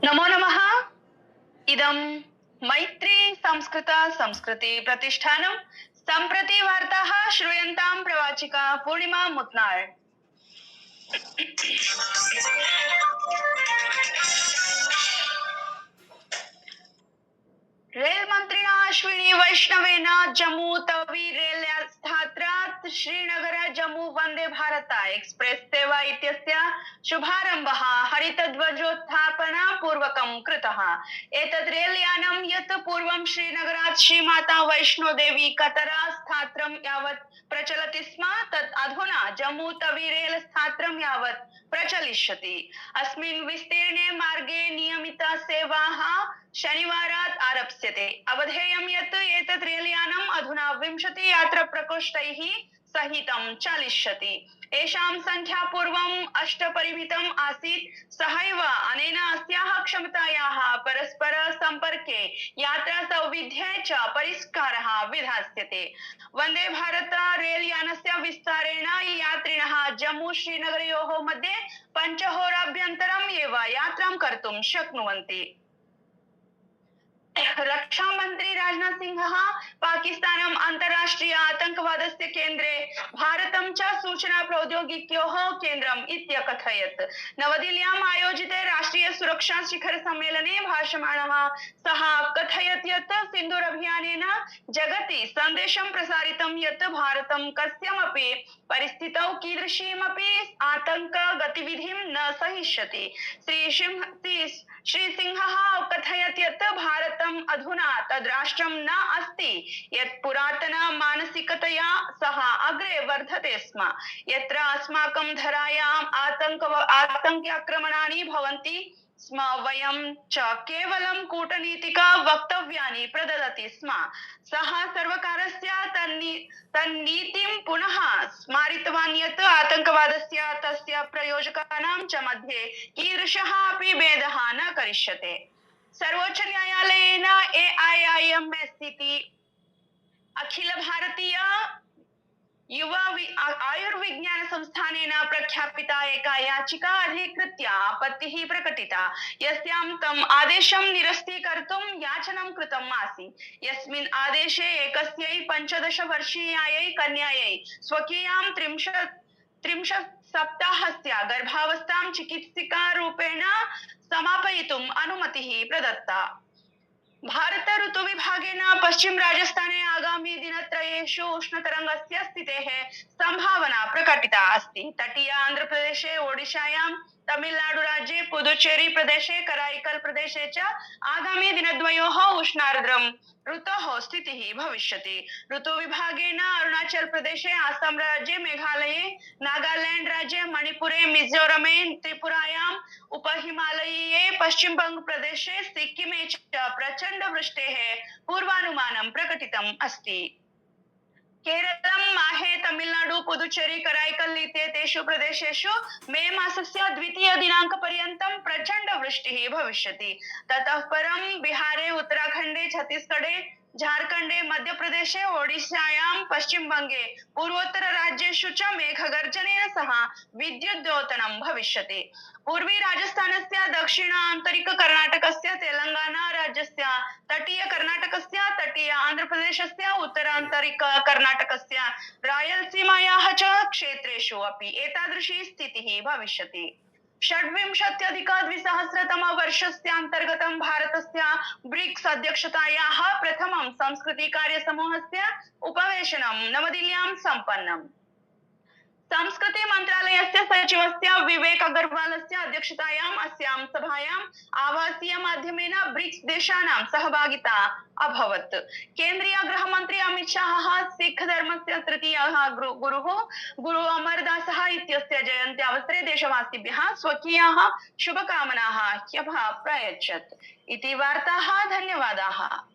नमो नमः। इदं मैत्री संस्कृत संस्कृति प्रतिष्ठानं सम्प्रति वार्ताः श्रूयन्तां प्रवाचिका पूर्णिमा मुत्नाळ्। Rail मंत्रिणा Ashwini वैष्णवेन Jammu Tawi rail स्थात्रात् Srinagar Jammu Vande Bharat express सेवा इत्यस्य शुभारम्भः हरितध्वजोत्थापना पूर्वकं कृतः। एतत् रेलयानं यत् पूर्वं श्रीनगरात् श्रीमाता वैष्णोदेवी कतरा स्थात्रं यावत् प्रचलति स्म तत् अधुना जम्मू तवी रेल स्थात्रं यावत् प्रचलिष्यति। अस्मिन् विस्तीर्णे मार्गे नियमिता सेवाः शनिवारात् आरप्स्यते। अवधेयं यत् एतत् रेलयानम् अधुना 20 यात्रप्रकोष्ठैः सहितं चालिष्यति। एषां संख्या पूर्वम् 8 परिमितम् आसीत्। सहैव अनेन अस्याः क्षमतायाः परस्पर सम्पर्के यात्रा सौविध्ये च परिष्कारः विधास्यते। वन्दे भारत रेलयानस्य विस्तारेण यात्रिणः जम्मू श्रीनगरयोः मध्ये 5 होराभ्यन्तरम् एव यात्रां कर्तुं शक्नुवन्ति। रक्षा मंत्री राजनाथ सिंह पाकिस्तानम् अंतर्राष्ट्रीय आतंकवादस्य केन्द्रे भारतं च सूचना प्रौद्योगिक्योः केन्द्रम् इत्यकथयत्। नवदिल्ल्याम् आयोजिते राष्ट्रीय सुरक्षा शिखर सम्मेलने भाषमाणः सः कथयत् यत् सिन्दूरभियानेन जगति सन्देशं प्रसारितं यत् भारतं कस्यामपि परिस्थितौ कीदृशीमपि आतंक गतिविधिं न सहिष्यति। श्रीसिंहः कथयत् यत् भारतम् अधुना तद्राष्ट्रं न अस्ति यत् पुरातन मानसिकतया सः अग्रे वर्धते स्म, यत्र अस्माकं धरायाम् आतङ्क्याक्रमणानि भवन्ति स्म वयं च केवलं कूटनीतिक वक्तव्यानि प्रददति स्म। सः सर्वकारस्य तन्नीतिं पुनः स्मारितवान् यत् आतङ्कवादस्य तस्य प्रयोजकानां च मध्ये कीदृशः अपि भेदः न करिष्यते। सर्वोच्च न्यायालयेन AIIMS इति अखिल भारतीय युवा आयुर्विज्ञान संस्थानेन प्रख्यापिता एका याचिका अधिकृत्य आपत्तिः प्रकटिता, यस्यां तम् आदेशं निरस्तीकर्तुं याचनं कृतम् आसीत्। यस्मिन् आदेशे एकस्यै 15 वर्षीयायै कन्यायै स्वकीयां 30 सप्ताहस्य गर्भावस्थां चिकित्सिकारूपेण समापयितुम् अनुमतिः प्रदत्ता। भारत ऋतु विभागेन पश्चिम राजस्थाने आगामी दिनत्रयेषु उष्णतरङ्गस्य स्थितेः संभावना प्रकटिता अस्ति। तटीय आंध्र प्रदेशे, ओडिशायां, तमिलनाडु राज्ये, पुदुचेरी प्रदेशे, कराईकल प्रदेशे च आगामी दिनद्वयोः उष्णार्द्रं ऋतोः स्थितिः भविष्यति। ऋतु विभागेन अरुणाचल प्रदेशे, आसाम राज्ये, मेघालये, नागालैंड राज्ये, मणिपुरे, मिजोरमे, त्रिपुरायां, उपहिमालयीये पश्चिम बंग प्रदेशे, सिक्किमे च प्रचंड वृष्टेः पूर्वानुमानं प्रकटितम् अस्ति। केरलं, माहे, तमिलनाडु, पुदुचेरी, कराईकल इत्येतेषु प्रदेशेषु मे मासस्य 2 दिनाङ्कपर्यन्तं प्रचंड वृष्टिः भविष्यति। ततः परं बिहारे, उत्तराखण्डे, छत्तीसगढ़े, झारखण्डे, मध्यप्रदेशे, ओडिशायां, पश्चिमबङ्गे, पूर्वोत्तर राज्येषु च मेघगर्जनेन सह विद्युद्योतनं भविष्यति। पूर्वी राजस्थानस्य, दक्षिण आन्तरिक कर्णाटकस्य, तेलंगाना राज्यस्य, तटीय कर्णाटकस्य, तटीय आन्ध्रप्रदेशस्य, उत्तरान्तरिक कर्णाटकस्य, रायलसीमायाः च क्षेत्रेषु अपि एतादृशी स्थितिः भविष्यति। 2026-2027 भारतस्य ब्रिक्स अध्यक्षतायाः प्रथमं संस्कृतिकार्यसमूहस्य उपवेशनं नवदिल्ल्यां सम्पन्नम्। संस्कृति मंत्रालयस्य सचिवस्य विवेक अग्रवालस्य अध्यक्षतायाम् अस्यां सभायाम् आभासीय माध्यमेन ब्रिक्स देशानां सहभागिता अभवत्। केन्द्रीय गृहमन्त्री अमित शाहः सिख धर्मस्य तृतीयः गुरुः गुरु अमरदासः इत्यस्य जयन्त्यावसरे देशवासिभ्यः स्वकीयाः शुभकामनाः ह्यः प्रायच्छत् इति वार्ताः। धन्यवादाः।